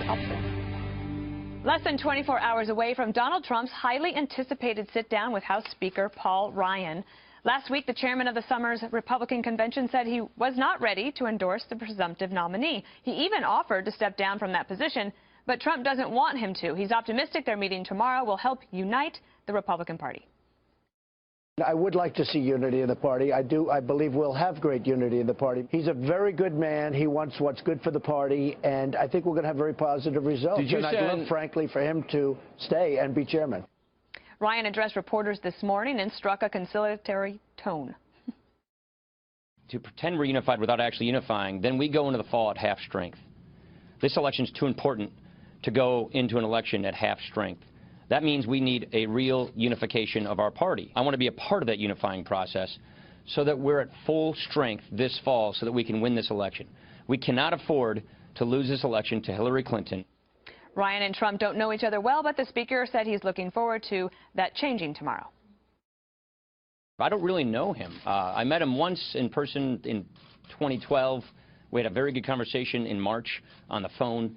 helpful. Less than 24 hours away from Donald Trump's highly anticipated sit-down with House Speaker Paul Ryan. Last week, the chairman of the summer's Republican convention said he was not ready to endorse the presumptive nominee. He even offered to step down from that position, but Trump doesn't want him to. He's optimistic their meeting tomorrow will help unite the Republican Party. I would like to see unity in the party. I believe we'll have great unity in the party. He's a very good man. He wants what's good for the party, and I think we're going to have very positive results. And I'd love, frankly, for him to stay and be chairman. Ryan addressed reporters this morning and struck a conciliatory tone. To pretend we're unified without actually unifying, then we go into the fall at half strength. This election is too important to go into an election at half strength. That means we need a real unification of our party. I want to be a part of that unifying process so that we're at full strength this fall so that we can win this election. We cannot afford to lose this election to Hillary Clinton. Ryan and Trump don't know each other well, but the speaker said he's looking forward to that changing tomorrow. I don't really know him. I met him once in person in 2012. We had a very good conversation in March on the phone.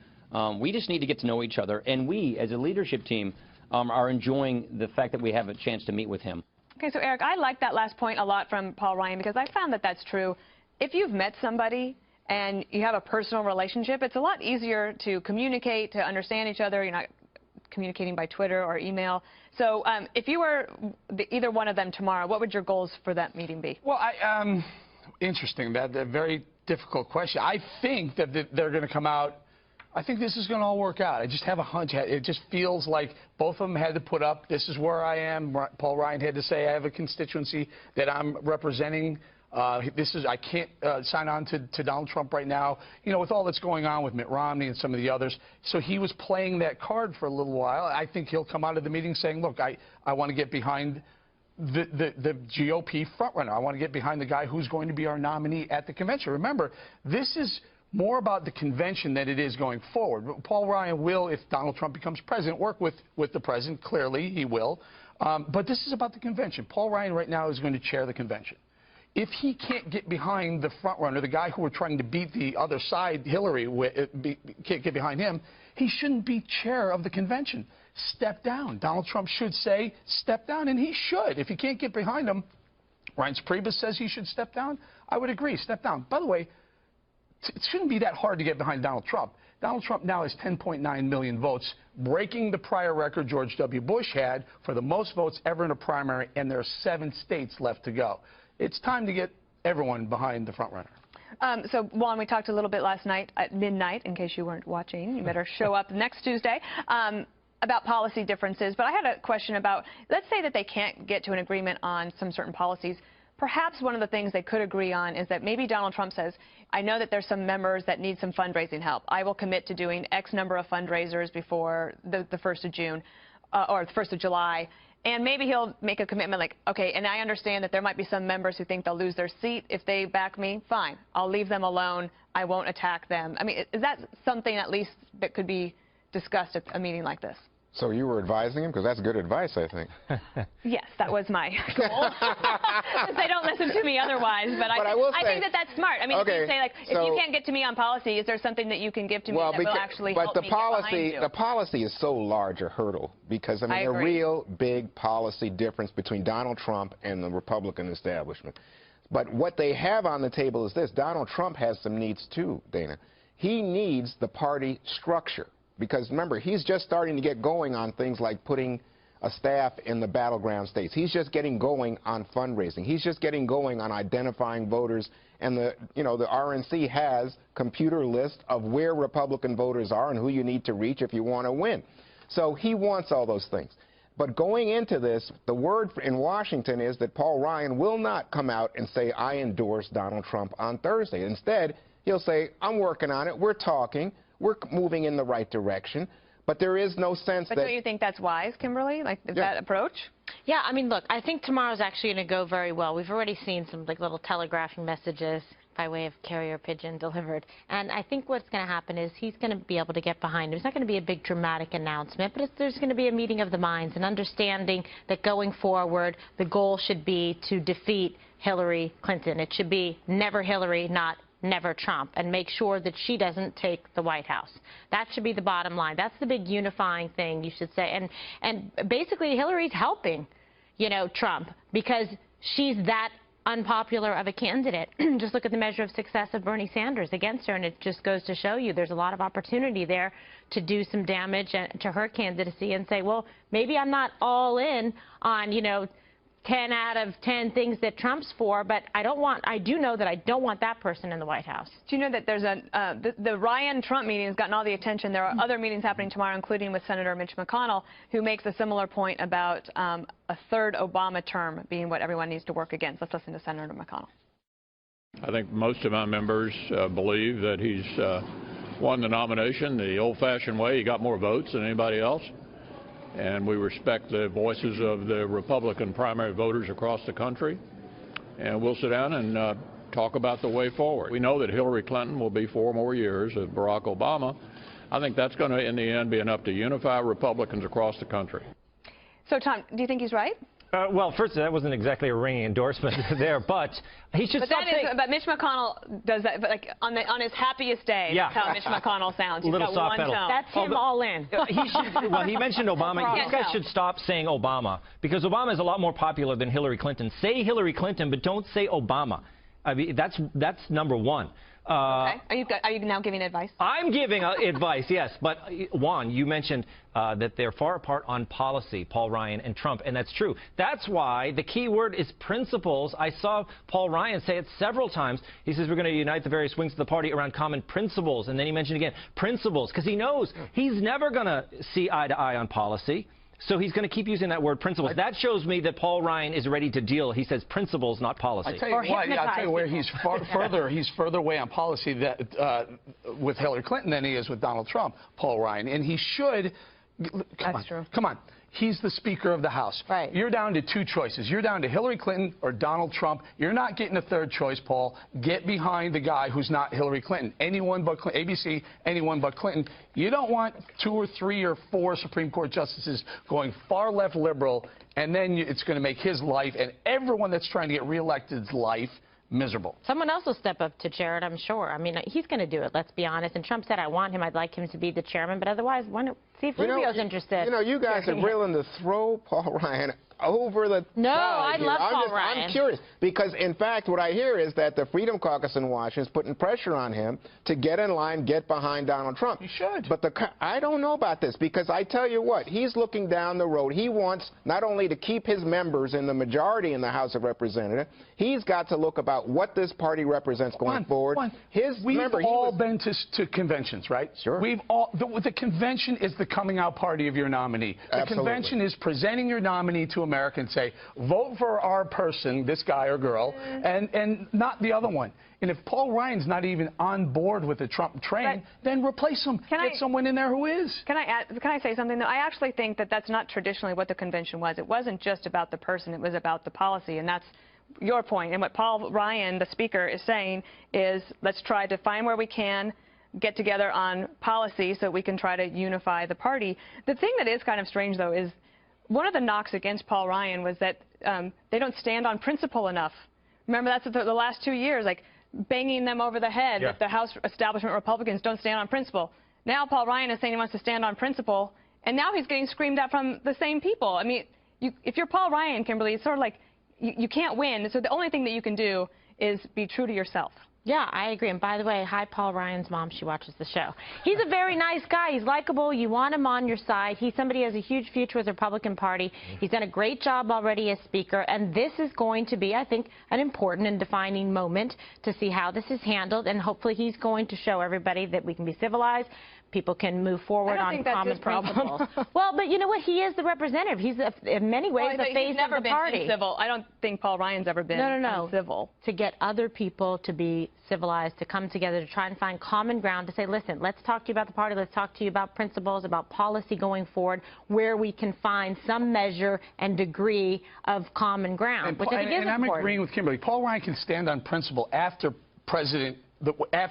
We just need to get to know each other, and we, as a leadership team, are enjoying the fact that we have a chance to meet with him. Okay, so Eric, I like that last point a lot from Paul Ryan because I found that that's true. If you've met somebody and you have a personal relationship, it's a lot easier to communicate, to understand each other. You're not communicating by Twitter or email. So if you were either one of them tomorrow, what would your goals for that meeting be? Well, interesting. That's a very difficult question. I think that they're going to come out. I think this is going to all work out. I just have a hunch. It just feels like both of them had to put up, this is where I am. Paul Ryan had to say, I have a constituency that I'm representing. I can't sign on to Donald Trump right now, you know, with all that's going on with Mitt Romney and some of the others. So he was playing that card for a little while. I think he'll come out of the meeting saying, look, I want to get behind the GOP frontrunner. I want to get behind the guy who's going to be our nominee at the convention. Remember, this is more about the convention than it is going forward. Paul Ryan will, if Donald Trump becomes president, work with the president. Clearly, he will. But this is about the convention. Paul Ryan right now is going to chair the convention. If he can't get behind the frontrunner, the guy who we're trying to beat the other side, Hillary, can't get behind him, he shouldn't be chair of the convention. Step down. Donald Trump should say, step down, and he should. If he can't get behind him, Reince Priebus says he should step down. I would agree, step down. By the way, it shouldn't be that hard to get behind Donald Trump. Donald Trump now has 10.9 million votes, breaking the prior record George W. Bush had for the most votes ever in a primary, and there are 7 states left to go. It's time to get everyone behind the front runner. So, Juan, we talked a little bit last night at midnight, in case you weren't watching. You better show up next Tuesday, about policy differences. But I had a question about, let's say that they can't get to an agreement on some certain policies. Perhaps one of the things they could agree on is that maybe Donald Trump says, I know that there's some members that need some fundraising help. I will commit to doing X number of fundraisers before the 1st of June or the 1st of July. And maybe he'll make a commitment like, okay, and I understand that there might be some members who think they'll lose their seat if they back me. Fine. I'll leave them alone. I won't attack them. I mean, is that something at least that could be discussed at a meeting like this? So you were advising him? Because that's good advice, I think. Yes, that was my goal. They don't listen to me otherwise, but I think that that's smart. I mean, okay, if you say, like, if you can't get to me on policy, is there something that you can give to me that will actually help me get behind you? The policy is so large a hurdle because, I mean, a real big policy difference between Donald Trump and the Republican establishment. But what they have on the table is this. Donald Trump has some needs, too, Dana. He needs the party structure. Because, remember, he's just starting to get going on things like putting a staff in the battleground states. He's just getting going on fundraising. He's just getting going on identifying voters. And the RNC has computer list of where Republican voters are and who you need to reach if you want to win. So he wants all those things. But going into this, the word in Washington is that Paul Ryan will not come out and say, I endorse Donald Trump on Thursday. Instead, he'll say, I'm working on it. We're talking. We're moving in the right direction, but there is no sense that... But don't you think that's wise, Kimberly, like that approach? Yeah, I mean, look, I think tomorrow's actually going to go very well. We've already seen some like little telegraphing messages by way of carrier pigeon delivered. And I think what's going to happen is he's going to be able to get behind him. It's not going to be a big dramatic announcement, but there's going to be a meeting of the minds and understanding that going forward, the goal should be to defeat Hillary Clinton. It should be never Hillary, not never Trump, and make sure that she doesn't take the White House. That should be the bottom line. That's the big unifying thing, you should say. And basically, Hillary's helping, you know, Trump, because she's that unpopular of a candidate. Just look at the measure of success of Bernie Sanders against her, and it just goes to show you there's a lot of opportunity there to do some damage to her candidacy and say, well, maybe I'm not all in on, you know, 10 out of 10 things that Trump's for, but I do know that I don't want that person in the White House. Do you know that there's the Ryan-Trump meeting has gotten all the attention. There are other meetings happening tomorrow, including with Senator Mitch McConnell, who makes a similar point about a third Obama term being what everyone needs to work against. Let's listen to Senator McConnell. I think most of my members believe that he's won the nomination the old-fashioned way. He got more votes than anybody else. And we respect the voices of the Republican primary voters across the country. And we'll sit down and talk about the way forward. We know that Hillary Clinton will be 4 more years of Barack Obama. I think that's going to, in the end, be enough to unify Republicans across the country. So, Tom, do you think he's right? Well, first, that wasn't exactly a ringing endorsement there, but he should stop saying... But Mitch McConnell does that, like on his happiest day. Yeah. That's how Mitch McConnell sounds. He's little got soft one pedal. tone. That's him all in. Well, he mentioned Obama. You guys should stop saying Obama, because Obama is a lot more popular than Hillary Clinton. Say Hillary Clinton, but don't say Obama. I mean, that's number one. Okay. Are you now giving advice? I'm giving advice, yes. But, Juan, you mentioned that they're far apart on policy, Paul Ryan and Trump, and that's true. That's why the key word is principles. I saw Paul Ryan say it several times. He says we're going to unite the various wings of the party around common principles. And then he mentioned again principles, because he knows he's never going to see eye to eye on policy. So he's going to keep using that word principles. That shows me that Paul Ryan is ready to deal. He says principles, not policy. I'll tell you what, I'll tell you where he's further away on policy with Hillary Clinton than he is with Donald Trump, Paul Ryan. And he should... That's true. Come on. He's the Speaker of the House. Right. You're down to 2 choices. You're down to Hillary Clinton or Donald Trump. You're not getting a third choice, Paul. Get behind the guy who's not Hillary Clinton. Anyone but Clinton. ABC, anyone but Clinton. You don't want 2 or 3 or 4 Supreme Court justices going far left liberal, and then it's going to make his life and everyone that's trying to get reelected's life miserable. Someone else will step up to chair it, I'm sure. I mean, he's going to do it, let's be honest. And Trump said, I want him. I'd like him to be the chairman. But otherwise, see if Rubio's interested. You know, you guys are willing to throw Paul Ryan over the No, I love Paul Ryan. I'm curious, because, in fact, what I hear is that the Freedom Caucus in Washington is putting pressure on him to get in line, get behind Donald Trump. You should. But I don't know about this, because I tell you what, he's looking down the road. He wants not only to keep his members in the majority in the House of Representatives, he's got to look about what this party represents going forward. We've all been to conventions, right? Sure. The convention is the coming out party of your nominee. The convention is presenting your nominee to America and say, vote for our person, this guy or girl, and not the other one. And if Paul Ryan's not even on board with the Trump train, then replace him. Get someone in there who is. Can I say something, though? I actually think that that's not traditionally what the convention was. It wasn't just about the person. It was about the policy, and that's your point. And what Paul Ryan, the Speaker, is saying is, let's try to find where we can get together on policy so we can try to unify the party. The thing that is kind of strange, though, is one of the knocks against Paul Ryan was that they don't stand on principle enough. Remember, that's the last 2 years, like banging them over the head that the House establishment Republicans don't stand on principle. Now Paul Ryan is saying he wants to stand on principle, and now he's getting screamed at from the same people. I mean, if you're Paul Ryan, Kimberly, it's sort of like you can't win. So the only thing that you can do is be true to yourself. Yeah, I agree. And by the way, hi, Paul Ryan's mom. She watches the show. He's a very nice guy. He's likable. You want him on your side. He's somebody who has a huge future with the Republican Party. He's done a great job already as Speaker. And this is going to be, I think, an important and defining moment to see how this is handled. And hopefully he's going to show everybody that we can be civilized. People can move forward on common principles. Well, but you know what? He is the representative. He's, in many ways, the face of the party. Been civil. I don't think Paul Ryan's ever been civil. To get other people to be civilized, to come together, to try and find common ground, to say, listen, let's talk to you about the party. Let's talk to you about principles, about policy going forward, where we can find some measure and degree of common ground, which I think is important. I'm agreeing with Kimberly. Paul Ryan can stand on principle after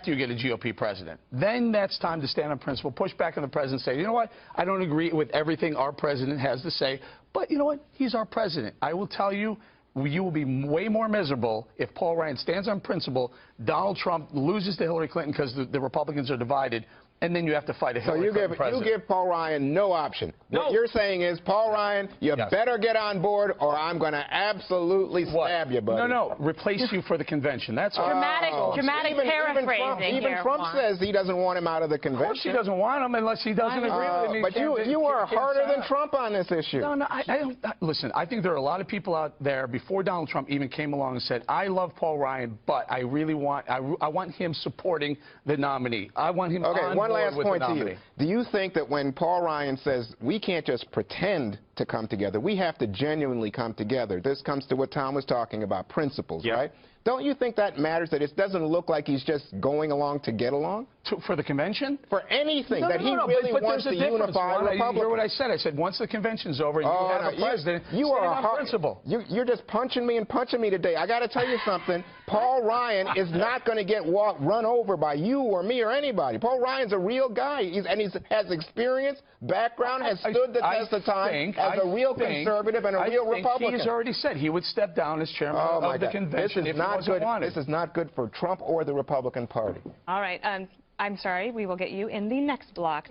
you get a GOP president. Then that's time to stand on principle, push back on the president, say, you know what, I don't agree with everything our president has to say, but you know what, he's our president. I will tell you, you will be way more miserable if Paul Ryan stands on principle, Donald Trump loses to Hillary Clinton because the Republicans are divided, and then you have to fight a Hillary Clinton president. You give Paul Ryan no option. No. What you're saying is, Paul Ryan, you better get on board or I'm going to absolutely stab you, buddy. No, replace you for the convention. That's all. Dramatic paraphrasing Even Trump says he doesn't want him out of the convention. Of course he doesn't want him unless he doesn't agree with him. But you are harder than Trump on this issue. No, I don't. Listen, I think there are a lot of people out there before Donald Trump even came along and said, I love Paul Ryan, but I really want, I want him supporting the nominee. I want him on one board last with point the to nominee. you. Do you think that when Paul Ryan says we can't just pretend to come together, we have to genuinely come together? This comes to what Tom was talking about, principles, right? Don't you think that matters, that it doesn't look like he's just going along to get along? For the convention? For anything, No, that he really wants to unify Ron, Republicans. You hear what I said? I said once the convention's over and you have a president, you are on principle. You're just punching me and punching me today. I got to tell you something. Paul Ryan is not going to get run over by you or me or anybody. Paul Ryan's a real guy, he has experience, background, has stood the test of time as a real conservative and a real Republican. He's already said he would step down as chairman of the convention if he wasn't wanted. This is not good for Trump or the Republican Party. All right. I'm sorry. We will get you in the next block.